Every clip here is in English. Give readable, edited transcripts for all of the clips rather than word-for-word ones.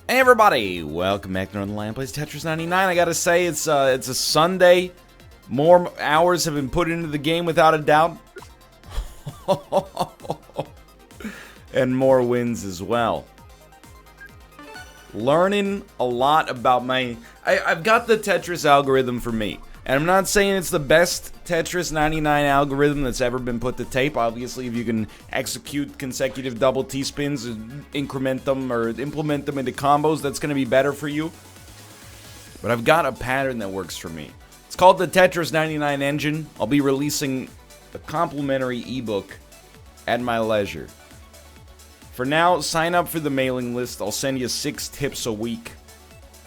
Hey everybody, welcome back to Northernlion plays Tetris 99. I gotta say, it's a Sunday. More hours have been put into the game without a doubt. And more wins as well. Learning a lot about I've got the Tetris algorithm for me. And I'm not saying it's the best Tetris 99 algorithm that's ever been put to tape. Obviously, if you can execute consecutive double T-spins and increment them or implement them into combos, that's going to be better for you. But I've got a pattern that works for me. It's called the Tetris 99 engine. I'll be releasing a complimentary ebook at my leisure. For now, sign up for the mailing list. I'll send you 6 tips a week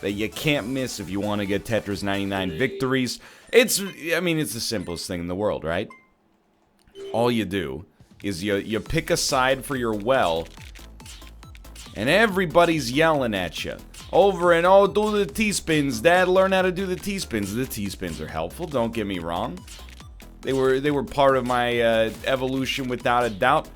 that you can't miss if you want to get Tetris 99 victories. It's the simplest thing in the world, right? All you do is you pick a side for your well, and everybody's yelling at you. Over and, oh, do the T-spins. Dad, learn how to do the T-spins. The T-spins are helpful, don't get me wrong. They were part of my evolution without a doubt.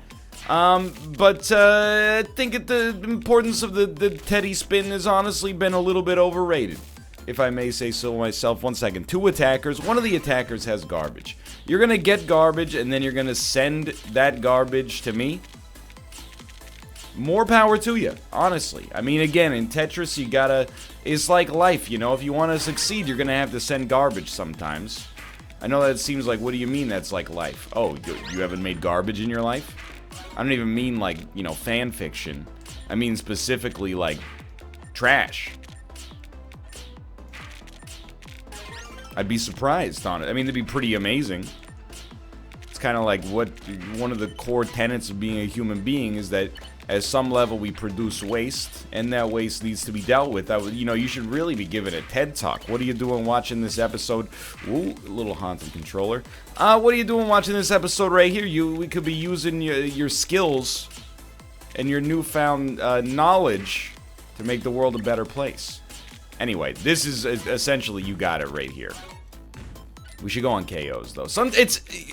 But I think the importance of the Teddy spin has honestly been a little bit overrated, if I may say so myself. 1 second. 2 attackers. One of the attackers has garbage. You're gonna get garbage, and then you're gonna send that garbage to me. More power to you, honestly. I mean, again, in Tetris, it's like life, you know? If you want to succeed, you're gonna have to send garbage sometimes. I know that seems like, what do you mean that's like life? Oh, you haven't made garbage in your life? I don't even mean, like, you know, fan fiction. I mean specifically, like, trash. I'd be surprised on it. I mean, it'd be pretty amazing. It's kind of like one of the core tenets of being a human being is that at some level we produce waste, and that waste needs to be dealt with. You should really be given a TED Talk. What are you doing watching this episode? Ooh, a little haunted controller. What are you doing watching this episode right here? We could be using your skills and your newfound knowledge to make the world a better place. Anyway, this is essentially, you got it right here. We should go on KOs, though.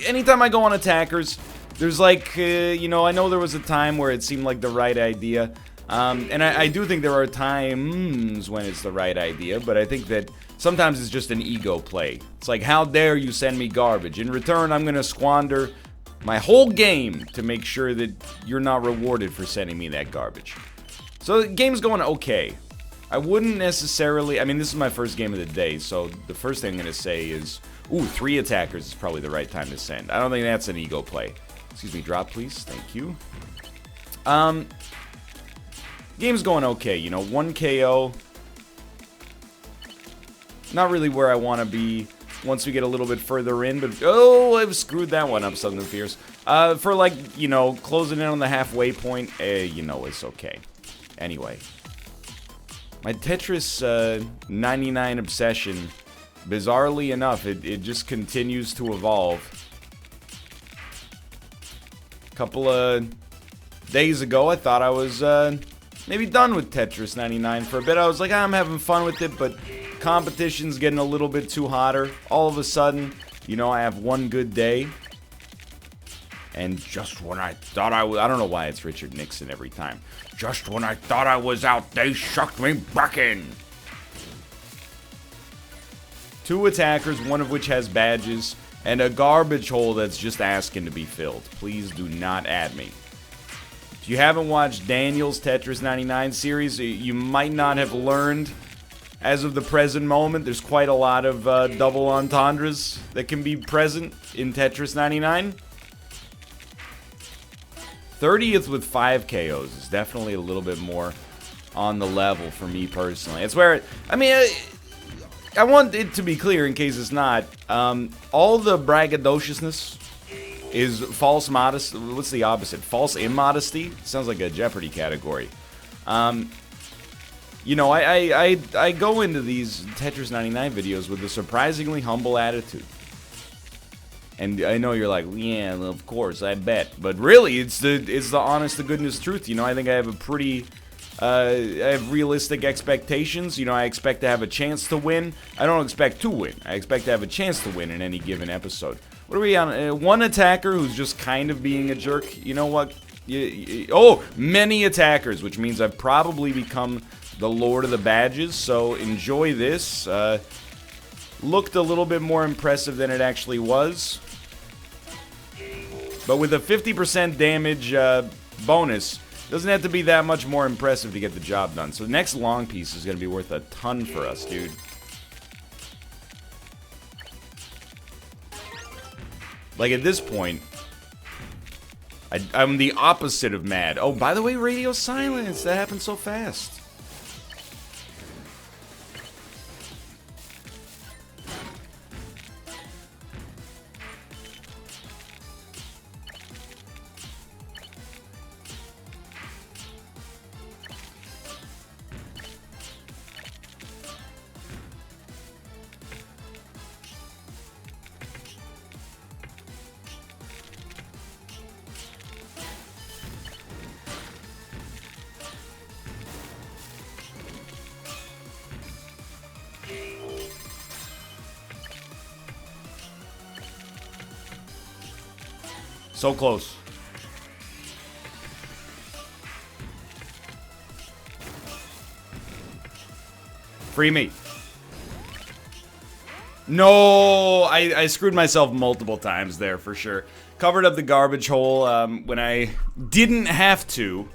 Anytime I go on attackers, there's like, I know there was a time where it seemed like the right idea. And I do think there are times when it's the right idea, but I think that sometimes it's just an ego play. It's like, how dare you send me garbage? In return, I'm going to squander my whole game to make sure that you're not rewarded for sending me that garbage. So the game's going okay. I wouldn't necessarily, this is my first game of the day, so the first thing I'm going to say is, 3 attackers is probably the right time to send. I don't think that's an ego play. Excuse me, drop please, thank you. Game's going okay, 1 KO. Not really where I want to be once we get a little bit further in, but, I've screwed that one up, something fierce. For like, closing in on the halfway point, it's okay. Anyway. My Tetris 99 obsession, bizarrely enough, it just continues to evolve. A couple of days ago, I thought I was maybe done with Tetris 99 for a bit. I was like, I'm having fun with it, but competition's getting a little bit too hotter. All of a sudden, I have one good day. And just when I thought I don't know why it's Richard Nixon every time. Just when I thought I was out, they sucked me back in. 2 attackers, one of which has badges, and a garbage hole that's just asking to be filled. Please do not add me. If you haven't watched Daniel's Tetris 99 series, you might not have learned, as of the present moment, there's quite a lot of double entendres that can be present in Tetris 99. 30th with 5 KOs is definitely a little bit more on the level for me personally. It's where, I want it to be clear in case it's not. All the braggadociousness is false modesty. What's the opposite? False immodesty? Sounds like a Jeopardy category. I go into these Tetris 99 videos with a surprisingly humble attitude. And I know you're like, yeah, of course, I bet. But really, it's the honest to goodness truth. I think I have I have realistic expectations. I expect to have a chance to win. I don't expect to win. I expect to have a chance to win in any given episode. What are we on? One attacker who's just kind of being a jerk. You know what? Oh, many attackers, which means I've probably become the Lord of the Badges, so enjoy this. Looked a little bit more impressive than it actually was. But with a 50% damage bonus, doesn't have to be that much more impressive to get the job done. So the next long piece is going to be worth a ton for us, dude. Like, at this point, I'm the opposite of mad. Oh, by the way, radio silence. That happened so fast. So close. Free me. No, I screwed myself multiple times there for sure. Covered up the garbage hole when I didn't have to.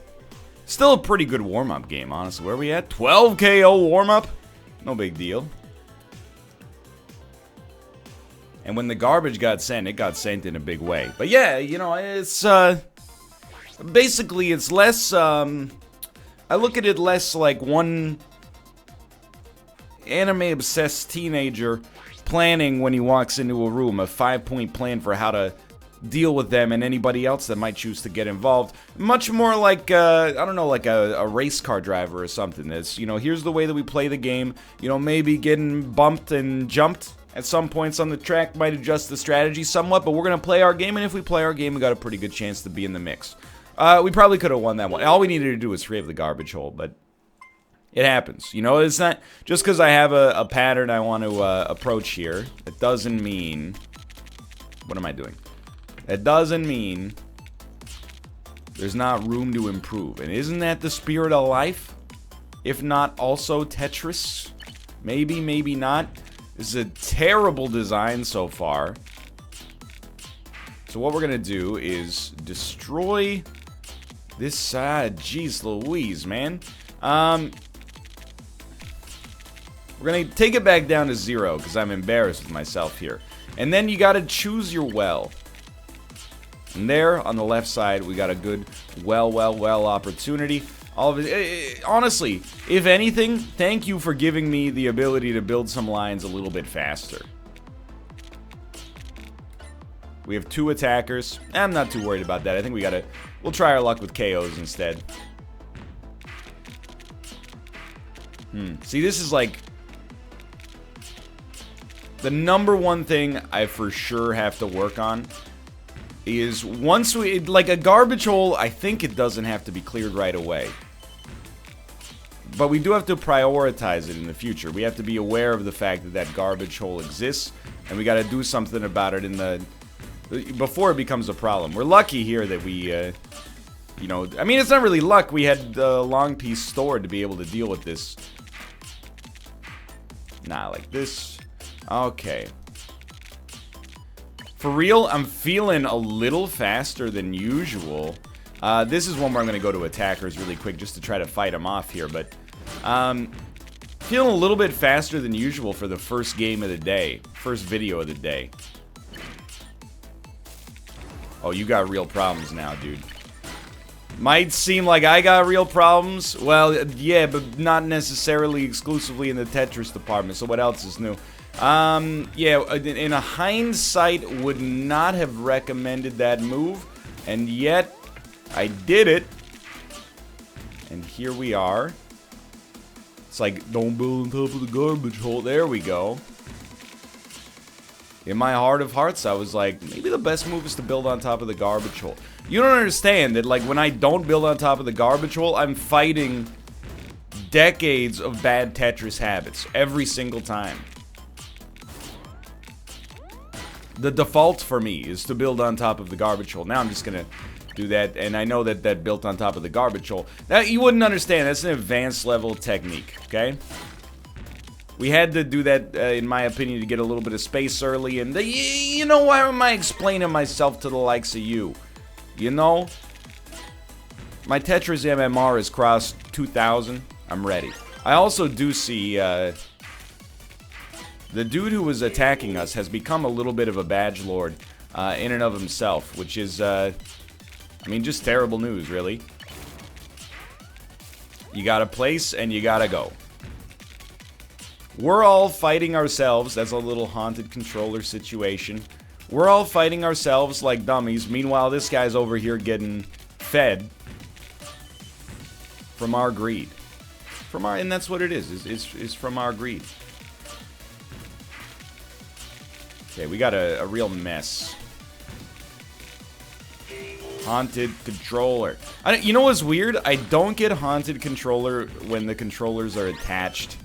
Still a pretty good warm-up game, honestly. Where are we at? 12 KO warm-up? No big deal. And when the garbage got sent, it got sent in a big way. But yeah, you know, it's, basically, it's less, I look at it less like one anime-obsessed teenager planning when he walks into a room, a 5-point plan for how to deal with them and anybody else that might choose to get involved. Much more like, I don't know, like a race car driver or something. That's, you know, here's the way that we play the game. You know, maybe getting bumped and jumped at some points on the track might adjust the strategy somewhat, but we're going to play our game, and if we play our game, we got a pretty good chance to be in the mix. We probably could have won that one. All we needed to do was free up the garbage hole, but it happens. You know, it's not just because I have a pattern I want to approach here. It doesn't mean... What am I doing? It doesn't mean there's not room to improve. And isn't that the spirit of life? If not also Tetris? Maybe, maybe not. This is a terrible design so far. So what we're going to do is destroy this side. Jeez Louise, man. We're going to take it back down to 0 because I'm embarrassed with myself here. And then you got to choose your well. And there, on the left side, we got a good well opportunity. All of it, honestly, if anything, thank you for giving me the ability to build some lines a little bit faster. We have 2 attackers. I'm not too worried about that. I think we'll try our luck with KOs instead. See, this is like the #1 thing I for sure have to work on is once we, like a garbage hole, I think it doesn't have to be cleared right away. But we do have to prioritize it in the future. We have to be aware of the fact that that garbage hole exists, and we got to do something about it before it becomes a problem. We're lucky here that we, you know, I mean, it's not really luck. We had the long piece stored to be able to deal with this. Nah, like this. Okay. For real, I'm feeling a little faster than usual. This is one where I'm going to go to attackers really quick just to try to fight them off here, but feeling a little bit faster than usual for the first game of the day, first video of the day. Oh, you got real problems now, dude. Might seem like I got real problems. Well, yeah, but not necessarily exclusively in the Tetris department, so what else is new? Yeah, in a hindsight, would not have recommended that move, and yet I did it, and here we are. It's like, don't build on top of the garbage hole. There we go. In my heart of hearts, I was like, maybe the best move is to build on top of the garbage hole. You don't understand that, like, when I don't build on top of the garbage hole, I'm fighting decades of bad Tetris habits every single time. The default for me is to build on top of the garbage hole. Now I'm just gonna do that, and I know that that built on top of the garbage hole. Now, you wouldn't understand. That's an advanced level technique, okay? We had to do that, in my opinion, to get a little bit of space early, and you know, why am I explaining myself to the likes of you? You know? My Tetris MMR has crossed 2,000. I'm ready. I also do see, the dude who was attacking us has become a little bit of a badge lord, in and of himself, which is, I mean, just terrible news, really. You gotta place, and you gotta go. We're all fighting ourselves. That's a little haunted controller situation. We're all fighting ourselves like dummies. Meanwhile, this guy's over here getting fed from our greed. And that's what it is from our greed. Okay, we got a real mess. Haunted controller. You know what's weird? I don't get haunted controller when the controllers are attached.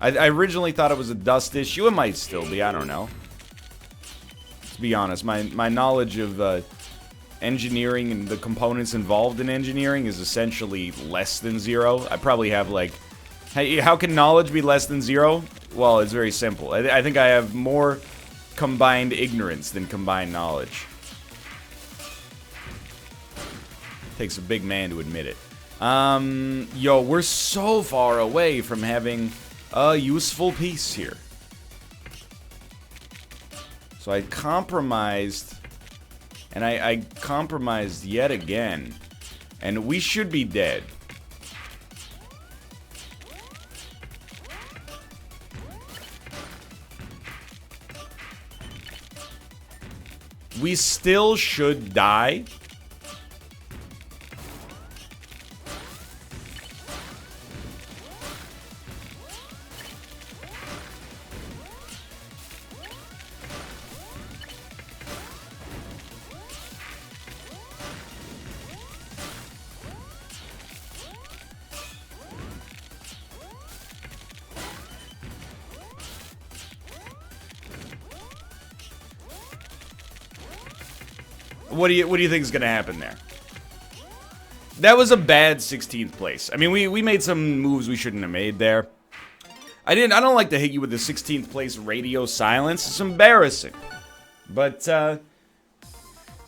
I originally thought it was a dust issue. It might still be. I don't know. To be honest, my knowledge of engineering and the components involved in engineering is essentially less than zero. I probably have, like... Hey, how can knowledge be less than zero? Well, it's very simple. I think I have more combined ignorance than combined knowledge. Takes a big man to admit it. Yo, we're so far away from having a useful piece here. So I compromised, and I compromised yet again, and we should be dead. We still should die. What do you think is gonna happen there? That was a bad 16th place. I mean, we made some moves we shouldn't have made there. I don't like to hit you with the 16th place radio silence. It's embarrassing. But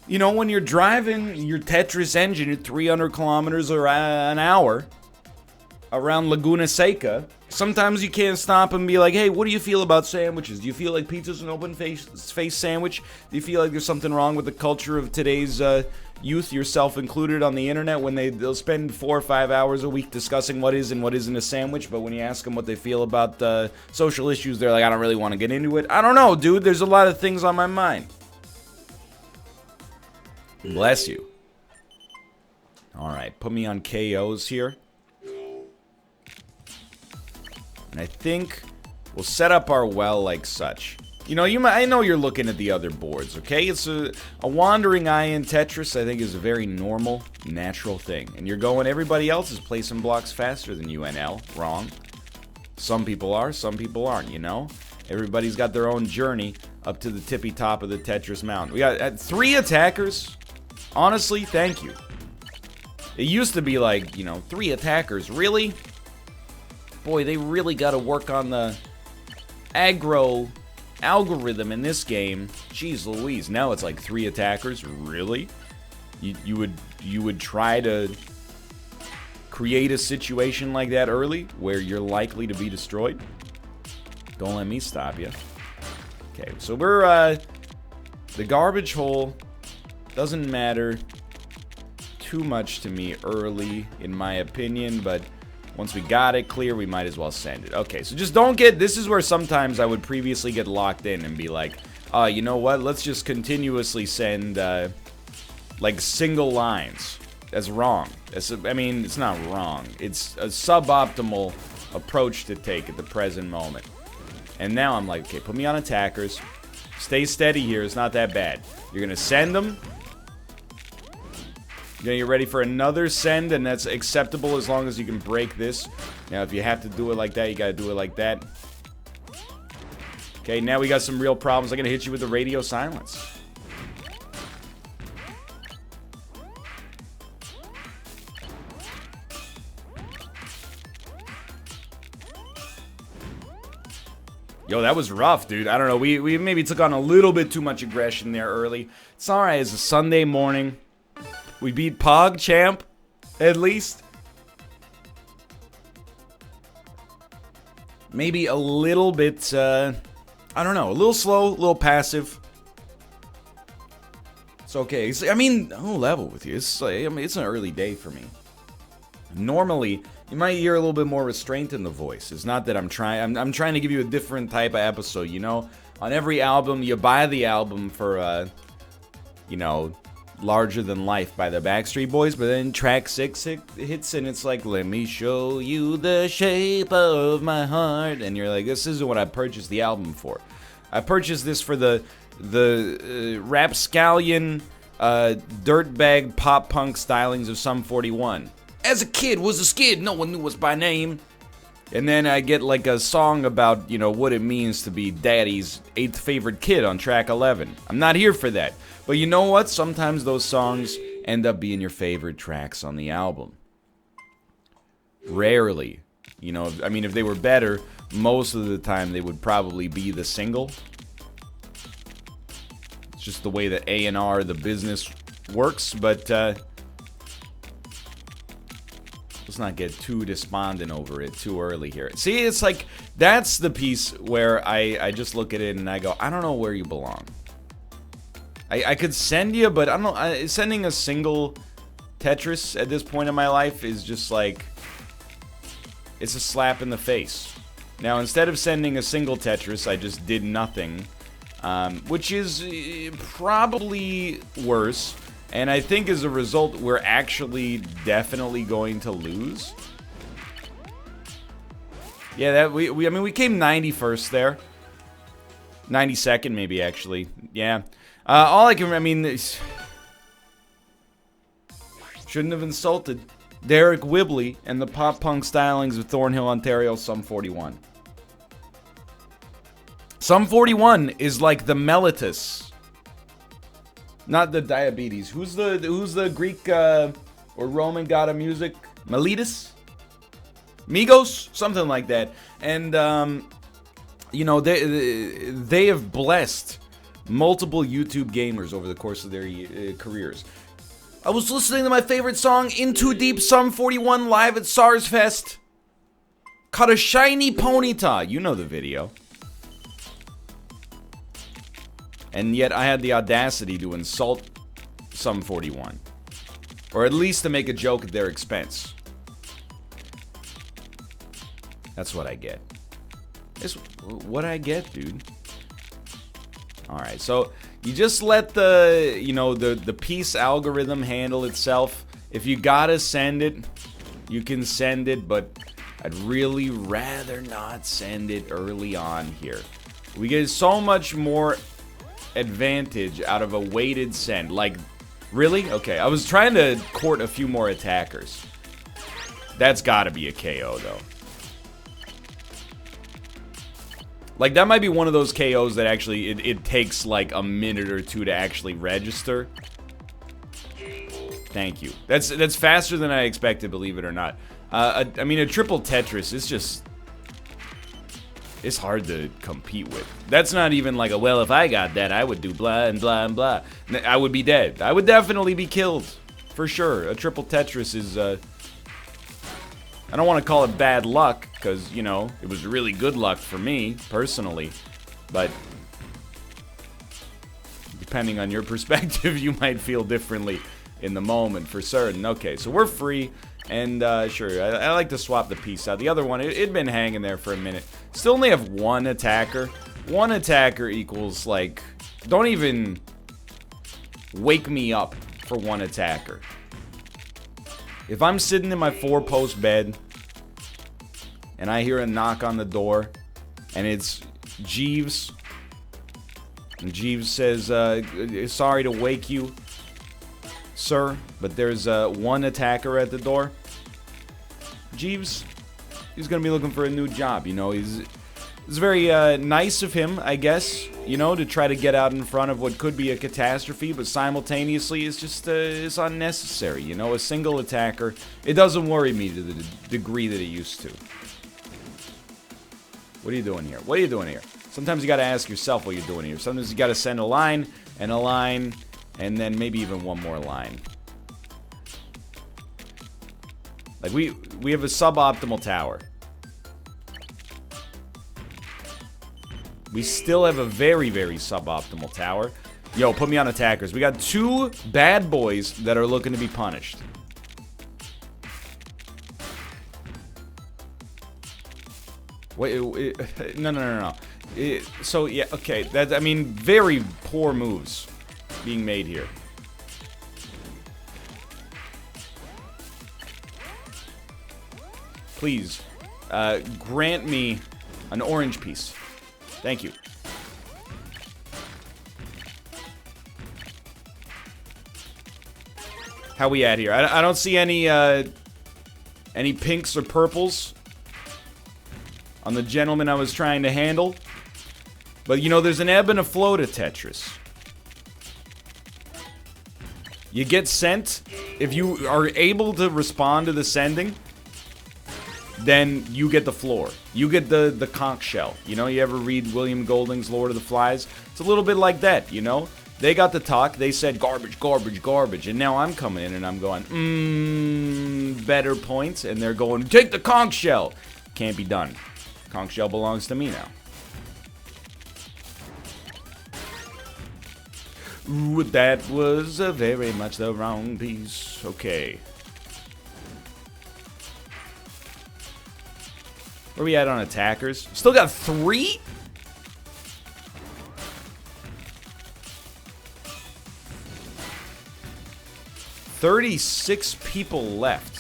you know, when you're driving your Tetris engine at 300 kilometers an hour around Laguna Seca, sometimes you can't stop and be like, hey, what do you feel about sandwiches? Do you feel like pizza's an open-face sandwich? Do you feel like there's something wrong with the culture of today's youth, yourself included, on the internet, when they'll spend 4 or 5 hours a week discussing what is and what isn't a sandwich, but when you ask them what they feel about social issues, they're like, I don't really want to get into it. I don't know, dude. There's a lot of things on my mind. Bless you. Alright, put me on KOs here. And I think we'll set up our well like such. You know, I know you're looking at the other boards, okay? It's a wandering eye in Tetris, I think, is a very normal, natural thing. And you're going, everybody else is placing blocks faster than you, NL. Wrong. Some people are, some people aren't, you know? Everybody's got their own journey up to the tippy top of the Tetris mountain. We got 3 attackers. Honestly, thank you. It used to be like, you know, 3 attackers. Really? Boy, they really got to work on the aggro algorithm in this game. Jeez Louise, now it's like 3 attackers. Really? You would try to create a situation like that early where you're likely to be destroyed? Don't let me stop you. Okay, so we're the garbage hole doesn't matter too much to me early, in my opinion, but once we got it clear, we might as well send it. Okay, so just don't get... This is where sometimes I would previously get locked in and be like, you know what? Let's just continuously send, like, single lines. That's wrong. I mean, it's not wrong. It's a suboptimal approach to take at the present moment. And now I'm like, okay, put me on attackers. Stay steady here. It's not that bad. You're going to send them. You're going to get ready for another send, and that's acceptable as long as you can break this. Now, if you have to do it like that, you got to do it like that. Okay, now we got some real problems. I'm going to hit you with the radio silence. Yo, that was rough, dude. I don't know. We maybe took on a little bit too much aggression there early. It's alright. It's a Sunday morning. We beat PogChamp, at least. Maybe a little bit, I don't know. A little slow, a little passive. It's okay. I mean, I'll level with you. It's an early day for me. Normally, you might hear a little bit more restraint in the voice. It's not that I'm trying. I'm trying to give you a different type of episode. You know, on every album, you buy the album for, you know, Larger Than Life by the Backstreet Boys, but then track 6 hits and it's like, let me show you the shape of my heart, and you're like, this isn't what I purchased the album for. I purchased this for the rapscallion, dirtbag pop punk stylings of Sum 41. As a kid, was a skid, no one knew us by name. And then I get like a song about, you know, what it means to be daddy's 8th favorite kid on track 11. I'm not here for that. But you know what? Sometimes those songs end up being your favorite tracks on the album. Rarely. You know, I mean, if they were better, most of the time they would probably be the single. It's just the way that A&R, the business, works, but let's not get too despondent over it too early here. See, it's like, that's the piece where I just look at it and I go, I don't know where you belong. I could send you, but I don't know, sending a single Tetris at this point in my life is just like, it's a slap in the face. Now, instead of sending a single Tetris, I just did nothing, which is probably worse. And I think as a result, we're actually definitely going to lose. Yeah, I mean, we came 91st there. 92nd, maybe, actually. Yeah. All I mean, shouldn't have insulted Derek Whibley and the pop punk stylings of Thornhill, Ontario, Sum 41. Sum 41 is like the mellitus. Not the diabetes. Who's the Greek or Roman god of music? Miletus? Migos? Something like that. And, you know, they have blessed multiple YouTube gamers over the course of their careers. I was listening to my favorite song, In Too Deep, Sum 41, live at SARS Fest. Caught a shiny ponyta. You know the video. And yet I had the audacity to insult Sum 41. Or at least to make a joke at their expense. That's what I get. That's what I get, dude. Alright, so you just let the, you know, the piece algorithm handle itself. If you gotta send it, you can send it, but I'd really rather not send it early on here. We get so much more advantage out of a weighted send. Like, really? Okay, I was trying to court a few more attackers. That's gotta be a KO, though. Like, that might be one of those KOs that actually, it takes like a minute or two to actually register. Thank you. That's faster than I expected, believe it or not. I mean, a triple Tetris is just, it's hard to compete with. That's not even like a, well, if I got that, I would do blah and blah and blah. I would be dead. I would definitely be killed. For sure. A triple Tetris is, I don't want to call it bad luck, because, you know, it was really good luck for me, personally. But depending on your perspective, you might feel differently in the moment, for certain. Okay, so we're free, and sure, I like to swap the piece out. The other one, it'd been hanging there for a minute. Still only have one attacker. One attacker equals, like, don't even wake me up for one attacker. If I'm sitting in my 4-post bed and I hear a knock on the door and it's Jeeves, and Jeeves says, sorry to wake you, sir, but there's one attacker at the door. Jeeves, he's gonna be looking for a new job, you know. It's very nice of him, I guess, you know, to try to get out in front of what could be a catastrophe, but simultaneously it's just, it's unnecessary, you know. A single attacker, it doesn't worry me to the degree that it used to. What are you doing here? What are you doing here? Sometimes you gotta ask yourself what you're doing here. Sometimes you gotta send a line, and then maybe even one more line. Like, we have a suboptimal tower. We still have a very, very suboptimal tower. Yo, put me on attackers. We got 2 bad boys that are looking to be punished. Wait, no. So, yeah, okay. I mean, very poor moves being made here. Please, grant me an orange piece. Thank you. How we at here? I don't see any pinks or purples on the gentleman I was trying to handle. But, you know, there's an ebb and a flow to Tetris. You get sent. If you are able to respond to the sending, then you get the floor. You get the conch shell. You know, you ever read William Golding's Lord of the Flies? It's a little bit like that, you know? They got the talk. They said garbage, garbage, garbage. And now I'm coming in and I'm going, better points. And they're going, take the conch shell. Can't be done. Conch shell belongs to me now. Ooh, that was very much the wrong piece. Okay. Where are we at on attackers? Still got 3? "36 people left.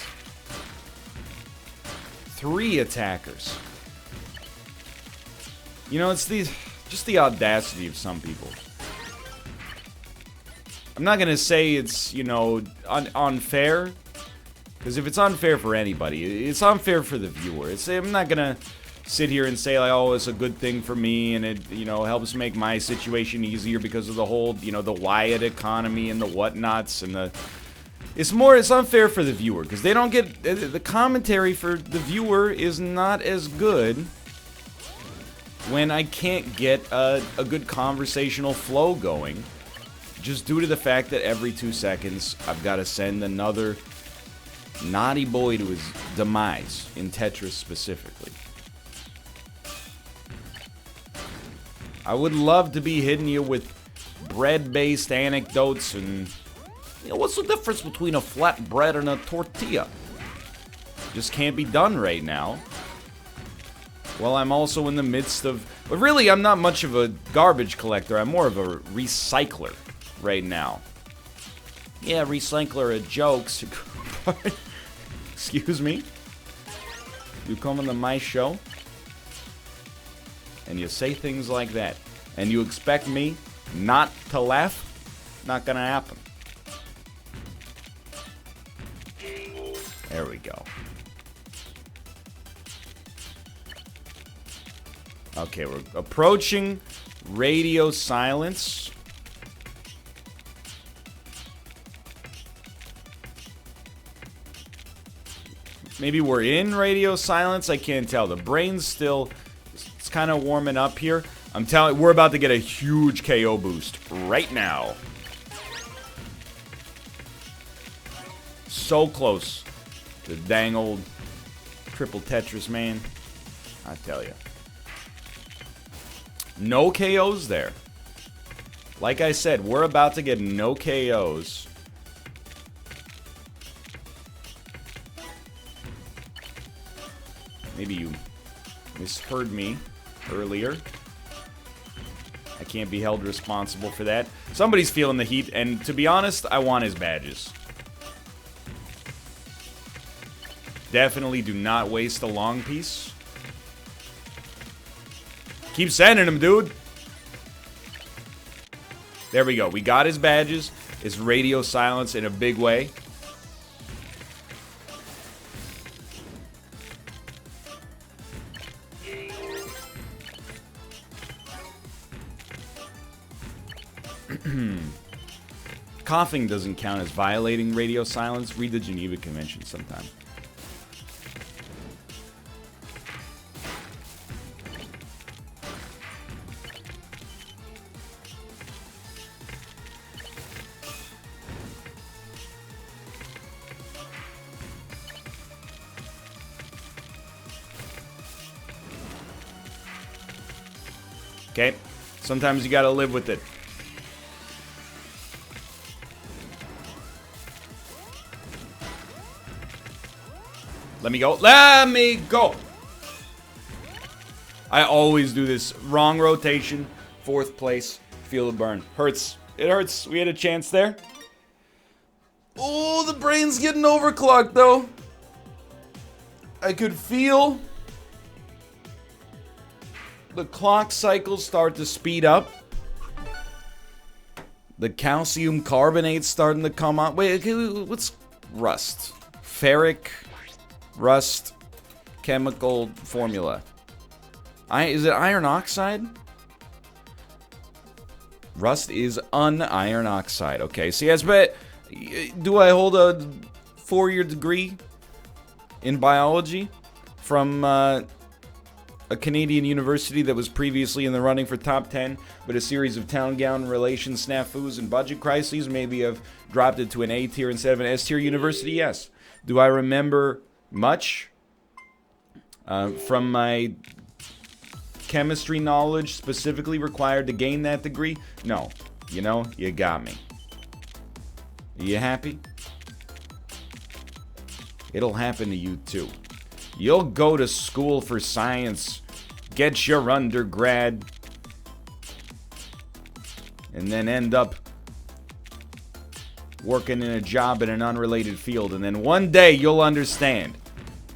3 attackers. You know, it's just the audacity of some people. I'm not gonna say it's, you know, unfair. Because if it's unfair for anybody, it's unfair for the viewer. I'm not gonna sit here and say, like, oh, it's a good thing for me, and it, you know, helps make my situation easier because of the whole, you know, the Wyatt economy and the whatnots and the... It's unfair for the viewer, because they don't get... The commentary for the viewer is not as good when I can't get a good conversational flow going, just due to the fact that every 2 seconds, I've got to send another naughty boy to his demise, in Tetris specifically. I would love to be hitting you with bread-based anecdotes and... You know, what's the difference between a flat bread and a tortilla? Just can't be done right now. Well, I'm also in the midst of... But really, I'm not much of a garbage collector. I'm more of a recycler right now. Yeah, recycler of jokes. Excuse me? You come on my show, and you say things like that, and you expect me not to laugh? Not gonna happen. There we go. Okay, we're approaching radio silence. Maybe we're in radio silence. I can't tell. The brain's still... It's kind of warming up here. I'm telling you, we're about to get a huge KO boost right now. So close. The dang old triple Tetris, man. I tell you. No KOs there. Like I said, we're about to get no KOs. Maybe you misheard me earlier. I can't be held responsible for that. Somebody's feeling the heat, and to be honest, I want his badges. Definitely do not waste a long piece. Keep sending them, dude. There we go. We got his badges. It's radio silence in a big way. Coughing doesn't count as violating radio silence. Read the Geneva Convention sometime. Okay? Sometimes you gotta live with it. Let me go. Let me go. I always do this. Wrong rotation. 4th place. Feel the burn. Hurts. It hurts. We had a chance there. Oh, the brain's getting overclocked, though. I could feel the clock cycles start to speed up. The calcium carbonate's starting to come on. Wait, what's rust? Ferric, rust, chemical formula. Is it iron oxide? Rust is un-iron oxide. Okay, so yes, but do I hold a 4-year degree in biology from a Canadian university that was previously in the running for top 10, but a series of town-gown relations, snafus, and budget crises maybe have dropped it to an A tier instead of an S tier university? Yes. Do I remember much from my chemistry knowledge specifically required to gain that degree? No. You know, you got me. Are you happy? It'll happen to you too. You'll go to school for science, get your undergrad, and then end up working in a job in an unrelated field. And then one day you'll understand.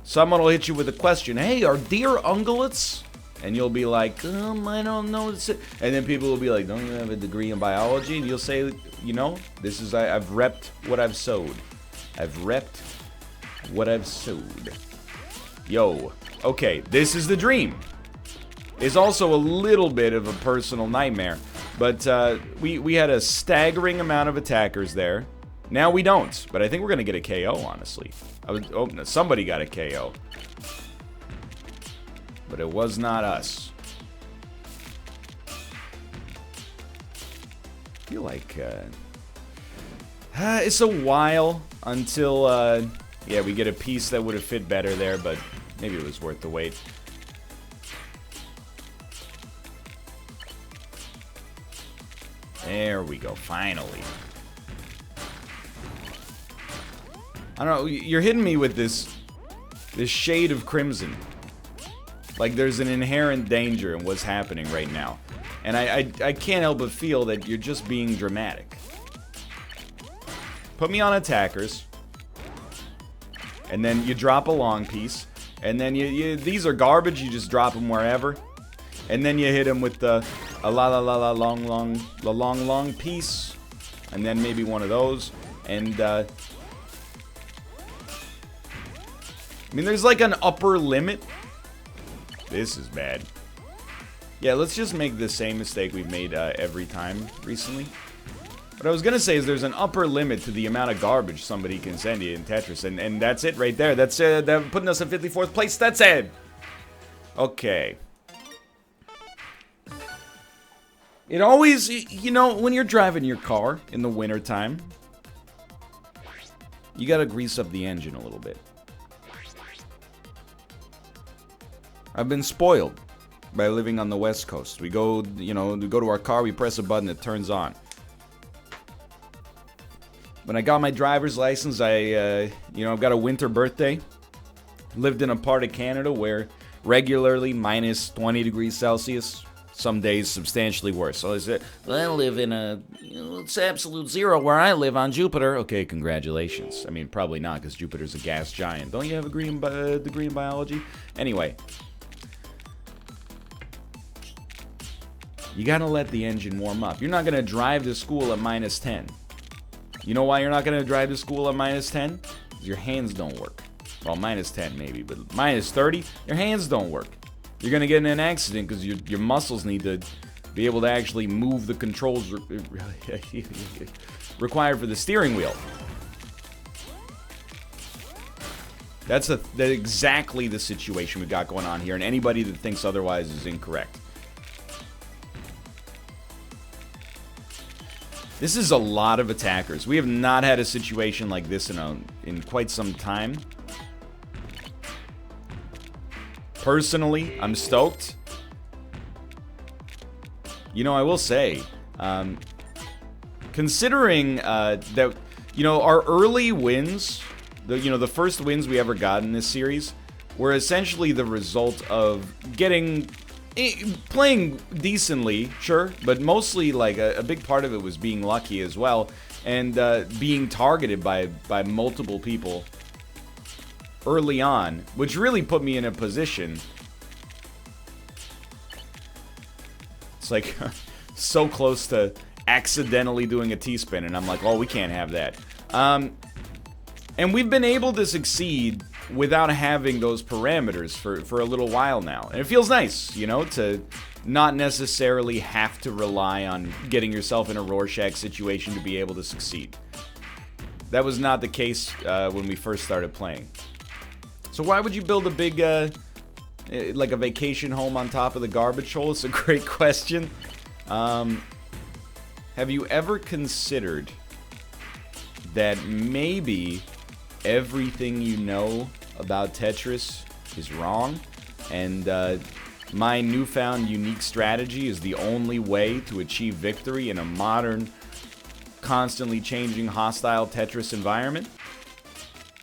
Someone will hit you with a question. Hey, are deer ungulates? And you'll be like, I don't know. And then people will be like, don't you have a degree in biology? And you'll say, you know, this is, I've repped what I've sowed. I've repped what I've sowed. Yo, okay, this is the dream. It's also a little bit of a personal nightmare. But we had a staggering amount of attackers there. Now we don't. But I think we're going to get a KO, honestly. Oh, no, somebody got a KO. But it was not us. I feel like it's a while until yeah, we get a piece that would have fit better there, but maybe it was worth the wait. There we go, finally. I don't know, you're hitting me with this shade of crimson. Like there's an inherent danger in what's happening right now. And I can't help but feel that you're just being dramatic. Put me on attackers. And then you drop a long piece. And then these are garbage, you just drop them wherever. And then you hit them with the long piece. And then maybe one of those. And I mean, there's like an upper limit. This is bad. Yeah, let's just make the same mistake we've made every time recently. What I was gonna say is there's an upper limit to the amount of garbage somebody can send you in Tetris, and that's it right there. That's that putting us in 54th place. That's it. Okay. It always, you know, when you're driving your car in the wintertime, you gotta grease up the engine a little bit. I've been spoiled by living on the West Coast. We go, you know, we go to our car, we press a button, it turns on. When I got my driver's license, I've got a winter birthday. Lived in a part of Canada where regularly minus 20 degrees Celsius. Some days substantially worse. So I said, well, I live in it's absolute zero where I live on Jupiter. Okay, congratulations. I mean, probably not, because Jupiter's a gas giant. Don't you have a degree in biology? Anyway. You gotta let the engine warm up. You're not gonna drive to school at minus 10. You know why you're not gonna drive to school at minus 10? Because your hands don't work. Well, minus 10 maybe, but minus 30, your hands don't work. You're gonna get in an accident because your muscles need to be able to actually move the controls required for the steering wheel. That's exactly the situation we've got going on here, and anybody that thinks otherwise is incorrect. This is a lot of attackers. We have not had a situation like this in quite some time. Personally, I'm stoked. You know, I will say, considering that, you know, our early wins, the first wins we ever got in this series, were essentially the result of playing decently, sure, but mostly like a big part of it was being lucky as well, and being targeted by multiple people early on, which really put me in a position. It's like so close to accidentally doing a T-spin, and I'm like, oh, we can't have that. And we've been able to succeed without having those parameters for a little while now. And it feels nice, you know, to not necessarily have to rely on getting yourself in a Rorschach situation to be able to succeed. That was not the case when we first started playing. So why would you build a big, like a vacation home on top of the garbage hole? It's a great question. Have you ever considered that maybe everything you know about Tetris is wrong, and my newfound unique strategy is the only way to achieve victory in a modern, constantly changing, hostile Tetris environment?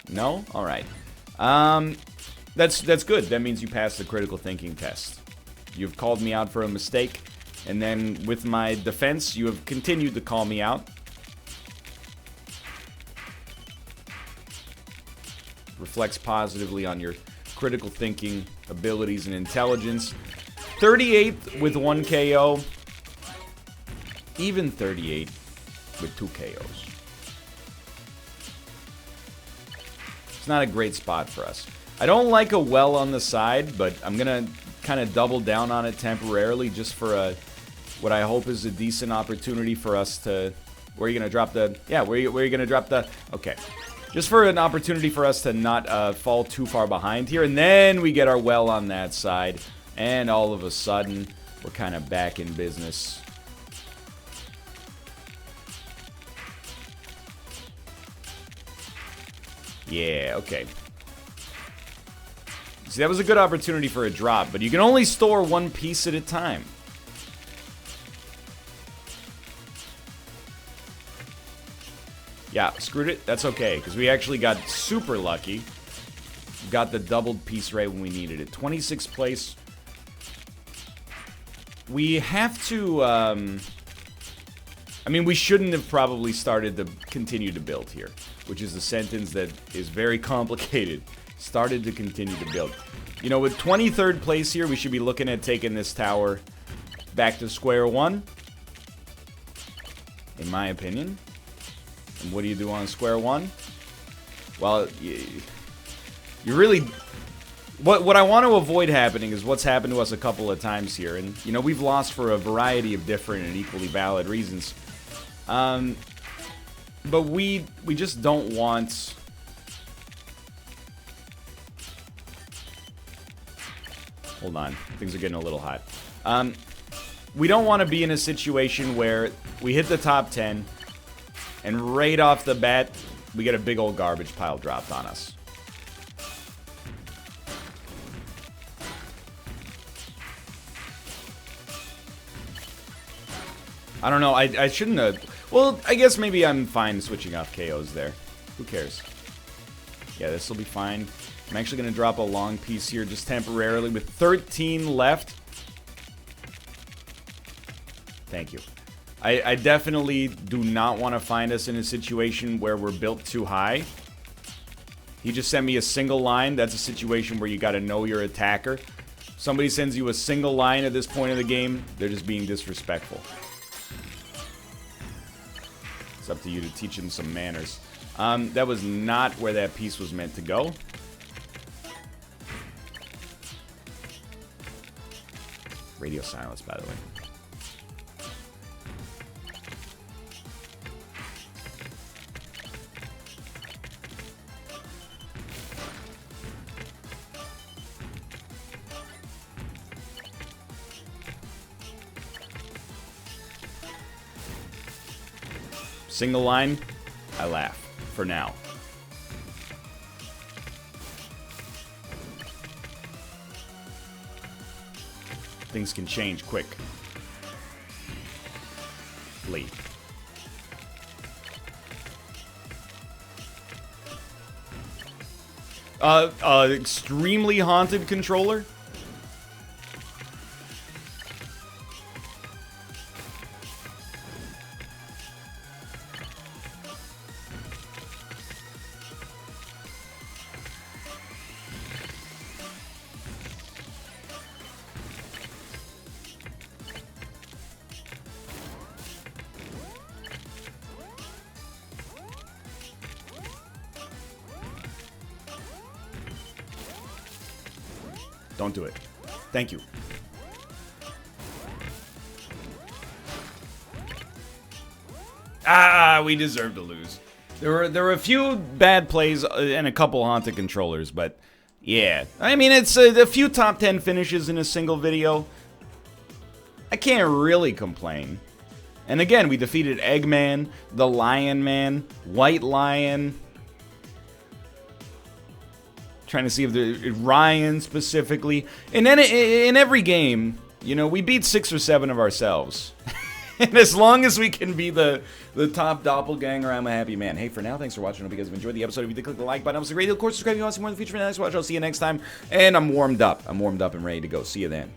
No? Alright. That's good. That means you passed the critical thinking test. You've called me out for a mistake, and then with my defense, you have continued to call me out. Reflects positively on your critical thinking abilities and intelligence. 38th with 1 KO. Even 38 with 2 KOs. It's not a great spot for us. I don't like a well on the side, but I'm gonna kind of double down on it temporarily just for what I hope is a decent opportunity for us to... Where are you gonna drop the... Yeah, where are you gonna drop the... Okay. Just for an opportunity for us to not fall too far behind here. And then we get our well on that side. And all of a sudden, we're kind of back in business. Yeah, okay. See, that was a good opportunity for a drop, but you can only store one piece at a time. Yeah, screwed it. That's okay, because we actually got super lucky. Got the doubled piece right when we needed it. 26th place. We have to, I mean, we shouldn't have probably started to continue to build here, which is a sentence that is very complicated. Started to continue to build. You know, with 23rd place here, we should be looking at taking this tower back to square one, in my opinion. And what do you do on square one? Well, you really... What I want to avoid happening is what's happened to us a couple of times here. And, you know, we've lost for a variety of different and equally valid reasons. But we just don't want... Hold on. Things are getting a little hot. We don't want to be in a situation where we hit the top 10... and right off the bat, we get a big old garbage pile dropped on us. I don't know, I shouldn't have... Well, I guess maybe I'm fine switching off KOs there. Who cares? Yeah, this will be fine. I'm actually going to drop a long piece here just temporarily with 13 left. Thank you. I definitely do not want to find us in a situation where we're built too high. He just sent me a single line. That's a situation where you got to know your attacker. Somebody sends you a single line at this point of the game, they're just being disrespectful. It's up to you to teach them some manners. That was not where that piece was meant to go. Radio silence, by the way. Single line, I laugh. For now. Things can change quick. perfectly. Extremely haunted controller. Don't do it. Thank you. Ah, we deserve to lose. There were a few bad plays and a couple haunted controllers, but yeah. I mean, it's a few top 10 finishes in a single video. I can't really complain. And again, we defeated Eggman, the Lion Man, White Lion. Trying to see if the Ryan specifically, and then in every game, you know, we beat 6 or 7 of ourselves. And as long as we can be the top doppelganger, I'm a happy man. Hey, for now, thanks for watching. I hope you guys have enjoyed the episode. If you did, click the like button. Obviously, great. Of course, subscribe if you want to see more in the future. For the next watch, I'll see you next time. And I'm warmed up. I'm warmed up and ready to go. See you then.